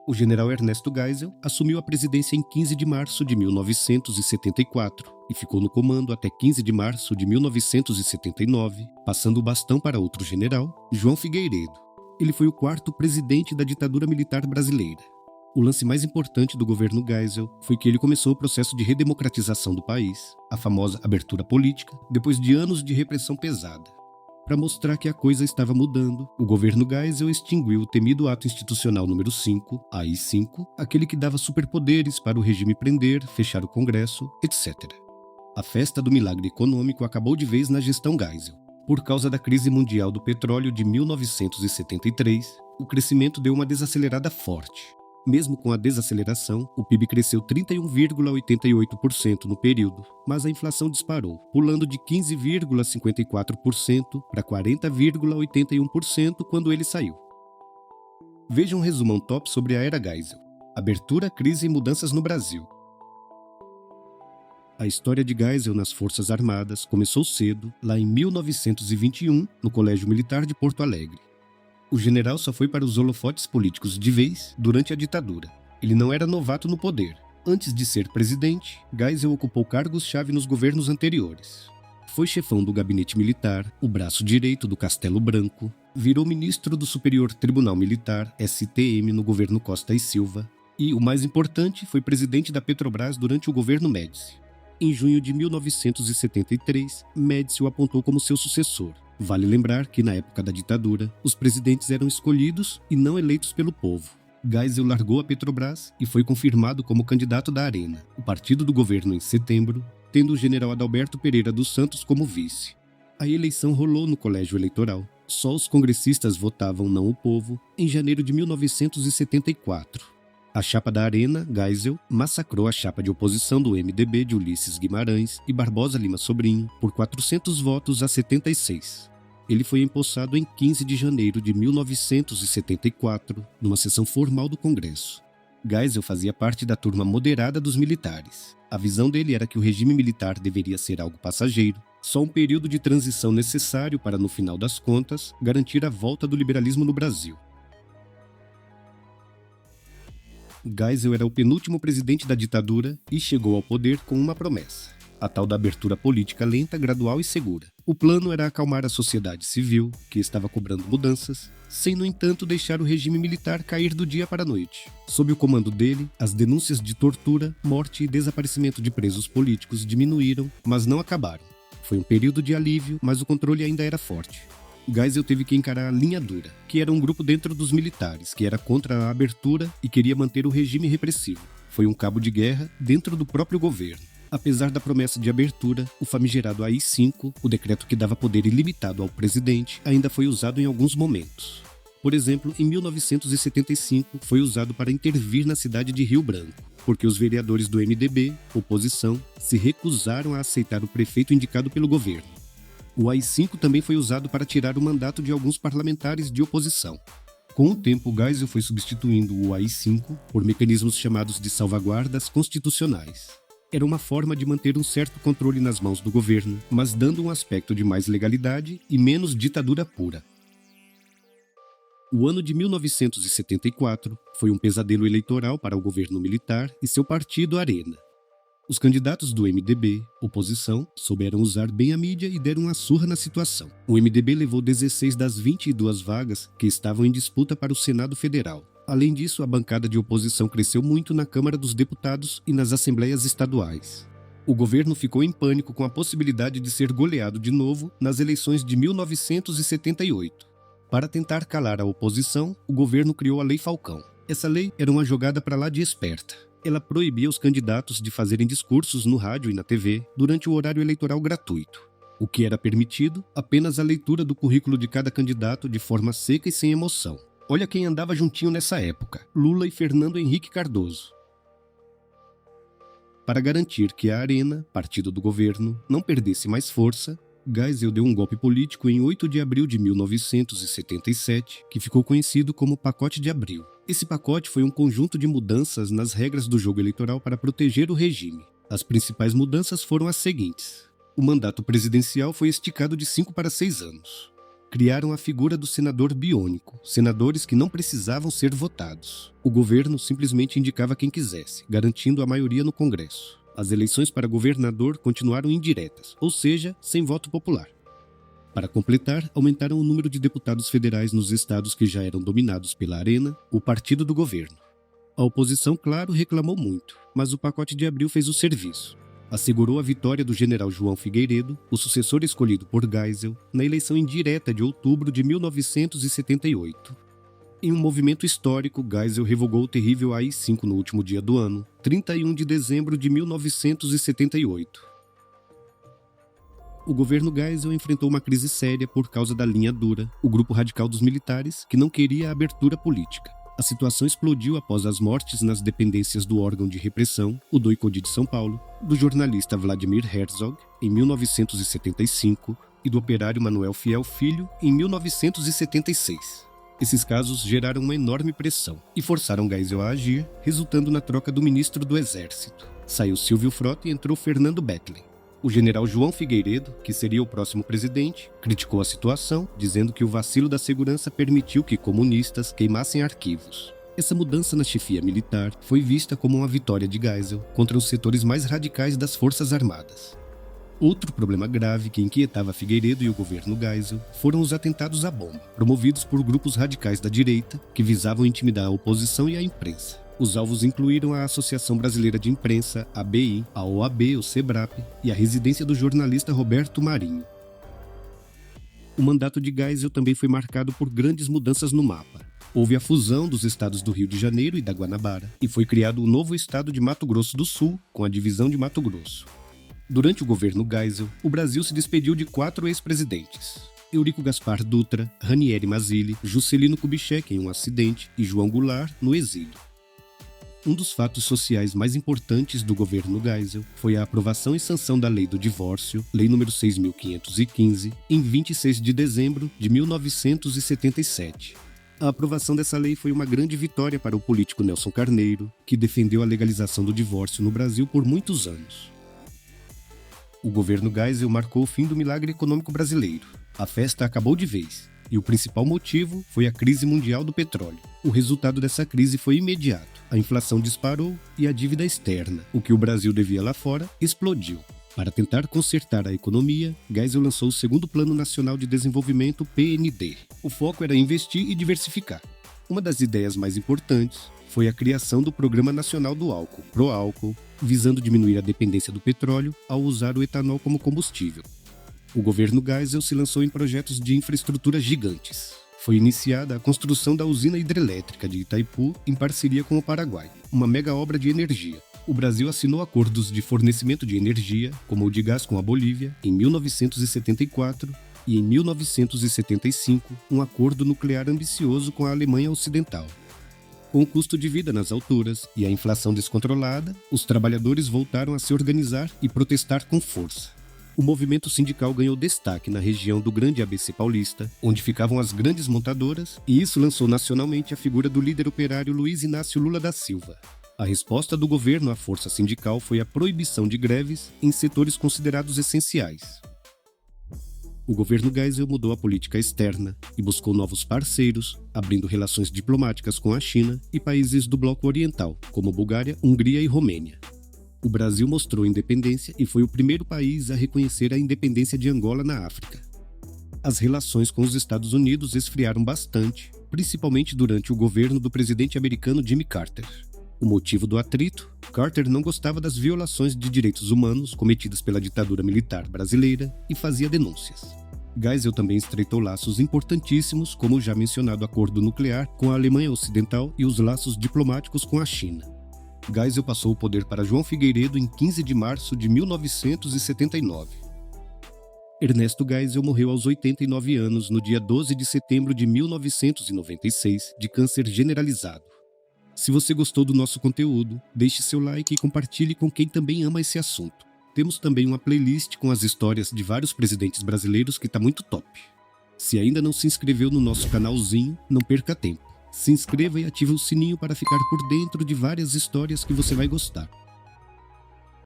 O general Ernesto Geisel assumiu a presidência em 15 de março de 1974 e ficou no comando até 15 de março de 1979, passando o bastão para outro general, João Figueiredo. Ele foi o quarto presidente da ditadura militar brasileira. O lance mais importante do governo Geisel foi que ele começou o processo de redemocratização do país, a famosa abertura política, depois de anos de repressão pesada. Para mostrar que a coisa estava mudando, o governo Geisel extinguiu o temido Ato Institucional número 5, AI-5, aquele que dava superpoderes para o regime prender, fechar o Congresso, etc. A festa do milagre econômico acabou de vez na gestão Geisel. Por causa da crise mundial do petróleo de 1973, o crescimento deu uma desacelerada forte. Mesmo com a desaceleração, o PIB cresceu 31,88% no período, mas a inflação disparou, pulando de 15,54% para 40,81% quando ele saiu. Veja um resumão top sobre a era Geisel. Abertura, crise e mudanças no Brasil. A história de Geisel nas Forças Armadas começou cedo, lá em 1921, no Colégio Militar de Porto Alegre. O general só foi para os holofotes políticos de vez durante a ditadura. Ele não era novato no poder. Antes de ser presidente, Geisel ocupou cargos-chave nos governos anteriores. Foi chefão do gabinete militar, o braço direito do Castelo Branco, virou ministro do Superior Tribunal Militar, STM, no governo Costa e Silva, e, o mais importante, foi presidente da Petrobras durante o governo Médici. Em junho de 1973, Médici o apontou como seu sucessor. Vale lembrar que, na época da ditadura, os presidentes eram escolhidos e não eleitos pelo povo. Geisel largou a Petrobras e foi confirmado como candidato da Arena, o partido do governo, em setembro, tendo o general Adalberto Pereira dos Santos como vice. A eleição rolou no colégio eleitoral. Só os congressistas votavam, não o povo, em janeiro de 1974. A chapa da Arena, Geisel, massacrou a chapa de oposição do MDB de Ulisses Guimarães e Barbosa Lima Sobrinho por 400 votos a 76. Ele foi empossado em 15 de janeiro de 1974, numa sessão formal do Congresso. Geisel fazia parte da turma moderada dos militares. A visão dele era que o regime militar deveria ser algo passageiro, só um período de transição necessário para, no final das contas, garantir a volta do liberalismo no Brasil. Geisel era o penúltimo presidente da ditadura e chegou ao poder com uma promessa: a tal da abertura política lenta, gradual e segura. O plano era acalmar a sociedade civil, que estava cobrando mudanças, sem, no entanto, deixar o regime militar cair do dia para a noite. Sob o comando dele, as denúncias de tortura, morte e desaparecimento de presos políticos diminuíram, mas não acabaram. Foi um período de alívio, mas o controle ainda era forte. Geisel teve que encarar a linha dura, que era um grupo dentro dos militares, que era contra a abertura e queria manter o regime repressivo. Foi um cabo de guerra dentro do próprio governo. Apesar da promessa de abertura, o famigerado AI-5, o decreto que dava poder ilimitado ao presidente, ainda foi usado em alguns momentos. Por exemplo, em 1975, foi usado para intervir na cidade de Rio Branco, porque os vereadores do MDB, oposição, se recusaram a aceitar o prefeito indicado pelo governo. O AI-5 também foi usado para tirar o mandato de alguns parlamentares de oposição. Com o tempo, Geisel foi substituindo o AI-5 por mecanismos chamados de salvaguardas constitucionais. Era uma forma de manter um certo controle nas mãos do governo, mas dando um aspecto de mais legalidade e menos ditadura pura. O ano de 1974 foi um pesadelo eleitoral para o governo militar e seu partido Arena. Os candidatos do MDB, oposição, souberam usar bem a mídia e deram uma surra na situação. O MDB levou 16 das 22 vagas que estavam em disputa para o Senado Federal. Além disso, a bancada de oposição cresceu muito na Câmara dos Deputados e nas assembleias estaduais. O governo ficou em pânico com a possibilidade de ser goleado de novo nas eleições de 1978. Para tentar calar a oposição, o governo criou a Lei Falcão. Essa lei era uma jogada para lá de esperta. Ela proibia os candidatos de fazerem discursos no rádio e na TV durante o horário eleitoral gratuito. O que era permitido? Apenas a leitura do currículo de cada candidato de forma seca e sem emoção. Olha quem andava juntinho nessa época: Lula e Fernando Henrique Cardoso. Para garantir que a Arena, partido do governo, não perdesse mais força, Geisel deu um golpe político em 8 de abril de 1977, que ficou conhecido como Pacote de Abril. Esse pacote foi um conjunto de mudanças nas regras do jogo eleitoral para proteger o regime. As principais mudanças foram as seguintes: o mandato presidencial foi esticado de 5 para 6 anos. criaram a figura do senador biônico, senadores que não precisavam ser votados. O governo simplesmente indicava quem quisesse, garantindo a maioria no Congresso. As eleições para governador continuaram indiretas, ou seja, sem voto popular. Para completar, aumentaram o número de deputados federais nos estados que já eram dominados pela Arena, o partido do governo. A oposição, claro, reclamou muito, mas o pacote de abril fez o serviço. Assegurou a vitória do general João Figueiredo, o sucessor escolhido por Geisel, na eleição indireta de outubro de 1978. Em um movimento histórico, Geisel revogou o terrível AI-5 no último dia do ano, 31 de dezembro de 1978. O governo Geisel enfrentou uma crise séria por causa da linha dura, o grupo radical dos militares, que não queria a abertura política. A situação explodiu após as mortes nas dependências do órgão de repressão, o DOI-CODE de São Paulo, do jornalista Vladimir Herzog, em 1975, e do operário Manuel Fiel Filho, em 1976. Esses casos geraram uma enorme pressão e forçaram Geisel a agir, resultando na troca do ministro do Exército. Saiu Silvio Frota e entrou Fernando Betlen. O general João Figueiredo, que seria o próximo presidente, criticou a situação, dizendo que o vacilo da segurança permitiu que comunistas queimassem arquivos. Essa mudança na chefia militar foi vista como uma vitória de Geisel contra os setores mais radicais das Forças Armadas. Outro problema grave que inquietava Figueiredo e o governo Geisel foram os atentados à bomba, promovidos por grupos radicais da direita que visavam intimidar a oposição e a imprensa. Os alvos incluíram a Associação Brasileira de Imprensa, ABI, a OAB, o SEBRAP e a residência do jornalista Roberto Marinho. O mandato de Geisel também foi marcado por grandes mudanças no mapa. Houve a fusão dos estados do Rio de Janeiro e da Guanabara, e foi criado o novo estado de Mato Grosso do Sul, com a divisão de Mato Grosso. Durante o governo Geisel, o Brasil se despediu de 4 ex-presidentes: Eurico Gaspar Dutra, Ranieri Mazzilli, Juscelino Kubitschek em um acidente e João Goulart no exílio. Um dos fatos sociais mais importantes do governo Geisel foi a aprovação e sanção da Lei do Divórcio, Lei nº 6.515, em 26 de dezembro de 1977. A aprovação dessa lei foi uma grande vitória para o político Nelson Carneiro, que defendeu a legalização do divórcio no Brasil por muitos anos. O governo Geisel marcou o fim do milagre econômico brasileiro. A festa acabou de vez, e o principal motivo foi a crise mundial do petróleo. O resultado dessa crise foi imediato. A inflação disparou e a dívida externa, o que o Brasil devia lá fora, explodiu. Para tentar consertar a economia, Geisel lançou o segundo Plano Nacional de Desenvolvimento, PND. O foco era investir e diversificar. Uma das ideias mais importantes foi a criação do Programa Nacional do Álcool, PROÁlcool, visando diminuir a dependência do petróleo ao usar o etanol como combustível. O governo Geisel se lançou em projetos de infraestrutura gigantes. Foi iniciada a construção da usina hidrelétrica de Itaipu em parceria com o Paraguai, uma mega obra de energia. O Brasil assinou acordos de fornecimento de energia, como o de gás com a Bolívia, em 1974 e em 1975, um acordo nuclear ambicioso com a Alemanha Ocidental. Com o custo de vida nas alturas e a inflação descontrolada, os trabalhadores voltaram a se organizar e protestar com força. O movimento sindical ganhou destaque na região do Grande ABC Paulista, onde ficavam as grandes montadoras, e isso lançou nacionalmente a figura do líder operário Luiz Inácio Lula da Silva. A resposta do governo à força sindical foi a proibição de greves em setores considerados essenciais. O governo Geisel mudou a política externa e buscou novos parceiros, abrindo relações diplomáticas com a China e países do bloco oriental, como Bulgária, Hungria e Romênia. O Brasil mostrou independência e foi o primeiro país a reconhecer a independência de Angola na África. As relações com os Estados Unidos esfriaram bastante, principalmente durante o governo do presidente americano Jimmy Carter. O motivo do atrito? Carter não gostava das violações de direitos humanos cometidas pela ditadura militar brasileira e fazia denúncias. Geisel também estreitou laços importantíssimos, como o já mencionado acordo nuclear com a Alemanha Ocidental e os laços diplomáticos com a China. Geisel passou o poder para João Figueiredo em 15 de março de 1979. Ernesto Geisel morreu aos 89 anos no dia 12 de setembro de 1996, de câncer generalizado. Se você gostou do nosso conteúdo, deixe seu like e compartilhe com quem também ama esse assunto. Temos também uma playlist com as histórias de vários presidentes brasileiros que tá muito top. Se ainda não se inscreveu no nosso canalzinho, não perca tempo. Se inscreva e ative o sininho para ficar por dentro de várias histórias que você vai gostar.